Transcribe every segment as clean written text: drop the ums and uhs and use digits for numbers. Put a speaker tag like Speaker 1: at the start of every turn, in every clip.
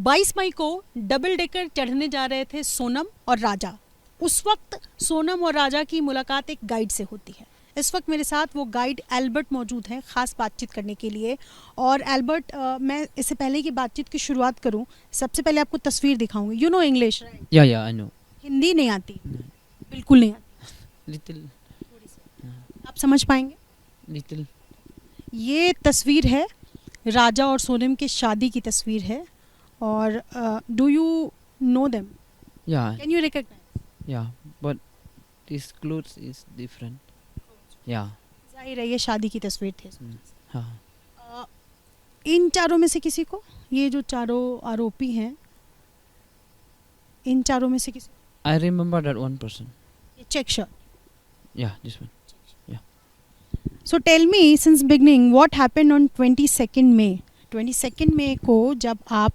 Speaker 1: 22 मई को double decker चढ़ने जा रहे थे सोनम और राजा। उस वक्त सोनम और राजा की मुलाकात एक गाइड से होती है। इस वक्त मेरे साथ वो गाइड एल्बर्ट मौजूद हैं ख़ास बातचीत करने के लिए। और एल्बर्ट, मैं इससे पहले की बातचीत की शुरुआत करूं, सबसे पहले आपको तस्वीर दिखाऊंगी। You know English, right?
Speaker 2: या आई नो।
Speaker 1: हिंदी नहीं आती? बिल्कुल नहीं आती।
Speaker 2: लिटिल।
Speaker 1: आप समझ पाएंगे?
Speaker 2: लिटिल।
Speaker 1: ये तस्वीर है राजा और सोनम की शादी की तस्वीर है। और डू यू नो देम?
Speaker 2: या
Speaker 1: कैन यू रिकॉग्नाइज?
Speaker 2: या but this clothes is different. या
Speaker 1: जाहिर है ये शादी की तस्वीर थी।
Speaker 2: हाँ।
Speaker 1: इन चारों में से किसी को, ये जो चारों आरोपी हैं, इन चारों में से किसी
Speaker 2: I remember that one person.
Speaker 1: ये check shirt?
Speaker 2: Yeah, this one.
Speaker 1: So tell me since beginning what happened on 22 May. 22 मई को जब आप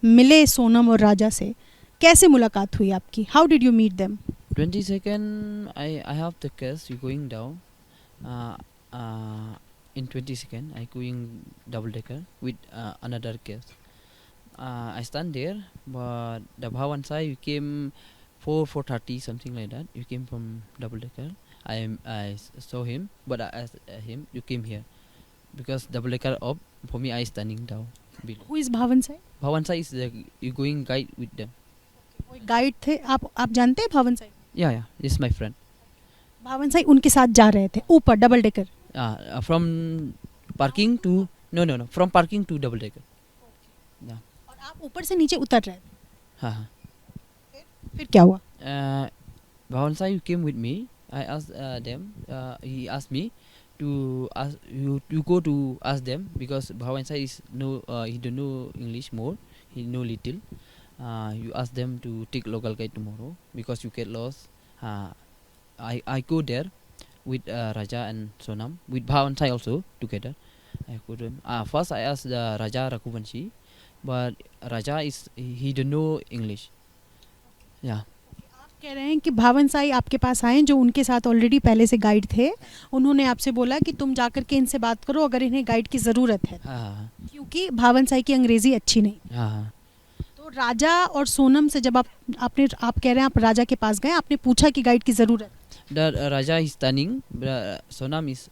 Speaker 1: मिले सोनम और राजा से, कैसे मुलाकात हुई आपकी? How did you meet them?
Speaker 2: 22nd, I have the case. You going down. In 22nd, I going double decker with another case. I stand there, but the Bhawan side you came 4:30 something like that. You came from double decker. I saw him, but I asked him, you came here because double decker up for me. I standing down below.
Speaker 1: Who is भावन Sai?
Speaker 2: Bhawan side is the you going guide with them.
Speaker 1: वो guide थे। आप जानते हैं भावन Sai?
Speaker 2: Yeah, this is my friend.
Speaker 1: भावन साई उनके साथ जा रहे थे ऊपर double decker.
Speaker 2: From parking to no from parking to double decker. Yeah.
Speaker 1: और आप ऊपर से नीचे उतर रहे थे।
Speaker 2: हाँ।
Speaker 1: फिर क्या हुआ?
Speaker 2: Bhawan side you came with me. I asked them. He asked me to ask you. You go to ask them because Bhawan side is no. He don't know English more. He know little. You ask them to take local guide tomorrow because you get lost. I go there with Raja and Sonam with Bhawan side also together. I go to them. First I asked the Raja Raghuvanshi, but Raja is he don't know English. Yeah.
Speaker 1: कह रहे हैं कि भावन साई आपके पास आए जो उनके साथ ऑलरेडी पहले से गाइड थे। उन्होंने आपसे बोला कि तुम जाकर के इनसे बात करो अगर इन्हें गाइड की ज़रूरत है, क्योंकि भावन साई की अंग्रेज़ी अच्छी नहीं। तो राजा और सोनम से जब आप कह रहे हैं आप राजा के पास गए, आपने पूछा कि गाइड की ज़रूरत?
Speaker 2: The Raja is standing, Sonam is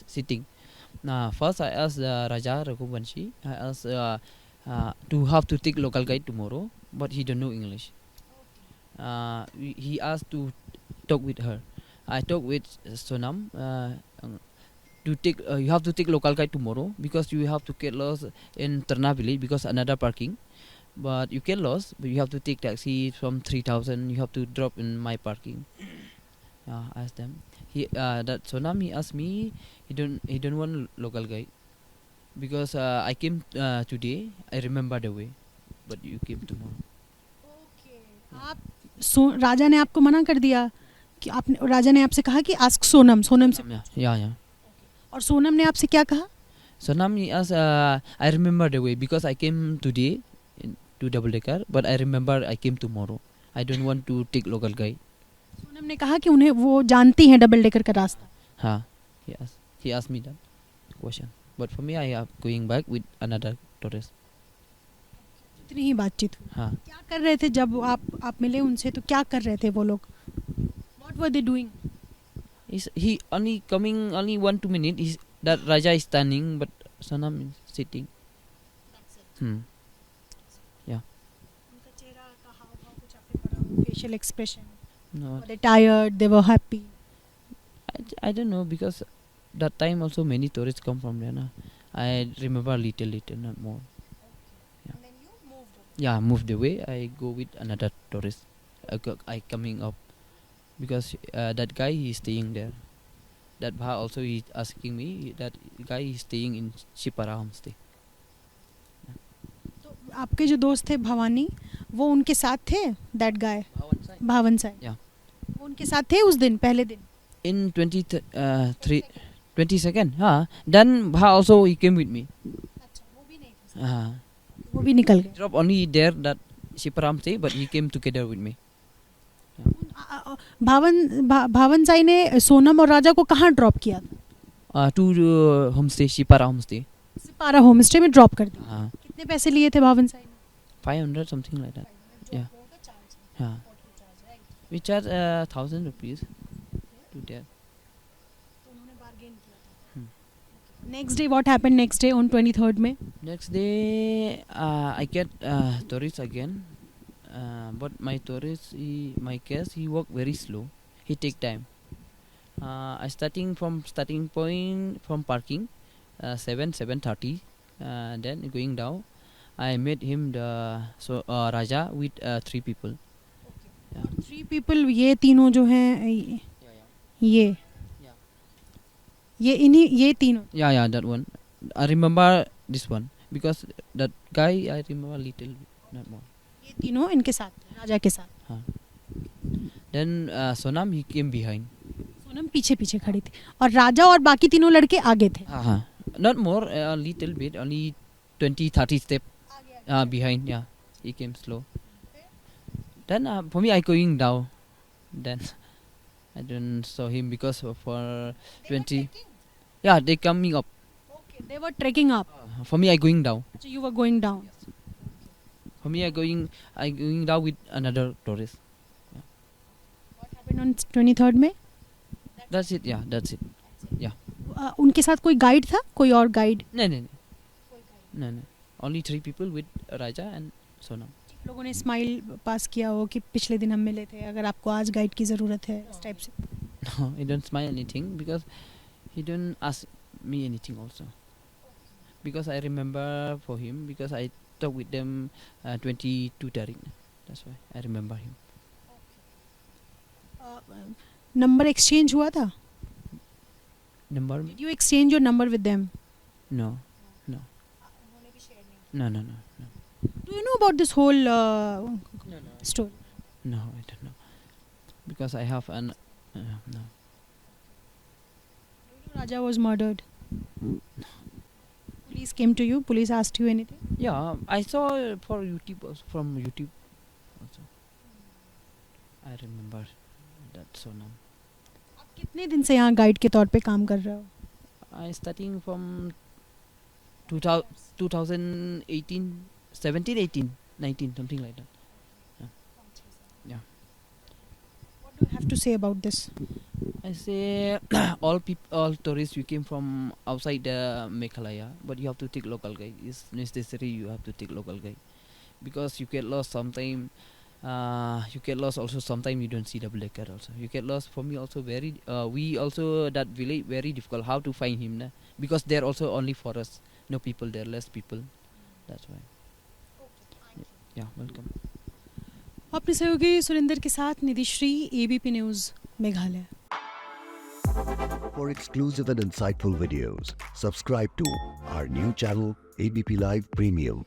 Speaker 2: sitting. First I asked Raja Raghuvanshi. I asked to have to take local guide tomorrow, but he don't know English. He asked to talk with her. I talk with Sonam. To take you have to take local guide tomorrow because you have to get lost in Terna village because another parking. But you get lost, but you have to take taxi from 3,000. You have to drop in my parking. Ask them. That Sonam he asked me. He don't want local guide because I came today. I remember the way, but you came tomorrow.
Speaker 1: राजा ने आपको मना कर दिया कि राजा ने आपसे कहा कि आस्क सोनम से।
Speaker 2: या
Speaker 1: और सोनम ने आपसे क्या कहा?
Speaker 2: Sonam he asked, I remember the way because I came today to double decker, but I remember I came tomorrow. I don't want to take local guide.
Speaker 1: Sonam ने कहा कि उन्हें वो जानती हैं डबल डेकर का रास्ता।
Speaker 2: हाँ, he asked me that question, but for me I am going back with another tourist.
Speaker 1: इतनी ही बातचीत हुई।
Speaker 2: हाँ.
Speaker 1: क्या कर रहे थे जब आप मिले उनसे? तो क्या कर रहे थे वो लोग? What were they doing?
Speaker 2: He only coming only 1-2 minutes. That Raja is standing, but Sonam is sitting. Yeah.
Speaker 1: उनका चेहरा का हाव-भाव कुछ आपने पढ़ा? Facial expression.
Speaker 2: No.
Speaker 1: Were they tired? They were happy?
Speaker 2: I don't know because that time also many tourists come from there. Na. I remember little, not more.
Speaker 1: And then you moved on.
Speaker 2: Yeah, moved away. I go with another tourist. I coming up because that guy he is staying there. That Bha also he asking me that guy is staying in Shipara homestay.
Speaker 1: तो आपके जो दोस्त थे भवानी, वो उनके साथ थे? That guy भावन साई?
Speaker 2: Yeah.
Speaker 1: वो उनके साथ थे उस दिन, पहले दिन?
Speaker 2: In 22nd. Then Bha also he came with me.
Speaker 1: अच्छा, वो भी नहीं थे? वो भी
Speaker 2: He
Speaker 1: निकल गए?
Speaker 2: dropped only there that Shipara homestay, but he came together with me.
Speaker 1: भावन साई ने सोनम और राजा को कहाँ ड्रॉप किया था?
Speaker 2: To homestay, Shipara homestay.
Speaker 1: Sipara home stay में ड्रॉप कर दिया।
Speaker 2: हाँ.
Speaker 1: कितने पैसे लिए थे भावन साई ने?
Speaker 2: 500 something like that. Yeah. Yeah. We charge 1,000 rupees to there.
Speaker 1: Next day what happened next day on 23rd में?
Speaker 2: Next day, I get tourist again. But my tourist, my case, he walk very slow. He take time. I starting point from parking, 7:30. Then going down, I met him Raja with 3 people. Yeah.
Speaker 1: 3 people, ये तीनों जो हैं ये तीनों.
Speaker 2: Yeah, that one. I remember this one because that guy I remember little bit, not more.
Speaker 1: ये तीनों इनके साथ थे, राजा के साथ.
Speaker 2: Then Sonam he came behind.
Speaker 1: Sonam पीछे पीछे खड़ी थी और राजा और बाकी तीनों लड़के आगे थे.
Speaker 2: Not more, a little bit, only 20-30 step behind. Yeah, he came slow. Then for me I going down. Then I don't saw him because for 20. Yeah, they coming up.
Speaker 1: Okay, they were trekking up.
Speaker 2: For me I going down.
Speaker 1: So you were going down.
Speaker 2: For me I going down with another tourist.
Speaker 1: What happened on 23rd में?
Speaker 2: That's it. Yeah, that's it. Yeah.
Speaker 1: उनके साथ कोई guide था, कोई और guide?
Speaker 2: No. Only 3 people with Raja and Sonam.
Speaker 1: लोगों ने smile pass किया हो कि पिछले दिन हम मिले थे, अगर आपको आज गाइड की ज़रूरत है, इस टाइप से?
Speaker 2: No, he don't smile anything because he don't ask me anything also. Because I remember for him because I talked with them 22 Tarik. That's why I remember him.
Speaker 1: Number exchange हुआ था?
Speaker 2: Number?
Speaker 1: Did you exchange your number with them?
Speaker 2: No. No.
Speaker 1: Do you know about this whole story?
Speaker 2: No, I don't know. Because I have an no.
Speaker 1: Raja was murdered. Police came to you. Police asked you anything?
Speaker 2: Yeah, I saw for YouTube also, from YouTube also. I remember that Sonam.
Speaker 1: आप कितने दिन से यहाँ guide के तौर पे काम कर रहे हो?
Speaker 2: I starting from 2018, 17, 18, 19, something like that. Yeah.
Speaker 1: What do you have to say about this?
Speaker 2: I say all tourists you came from outside Meghalaya, but you have to take local guide. It's necessary you have to take local guide because you get lost sometime. You get lost also sometime you don't see the black cat also. You get lost for me also very. We also that village very difficult how to find him na? Because there also only forest, no people there, less people. That's why. Yeah, welcome.
Speaker 1: आपने सहयोगी सुरेंद्र के साथ Nidhishree, ABP news Meghalaya.
Speaker 3: For exclusive and insightful videos, subscribe to our new channel ABP Live Premium.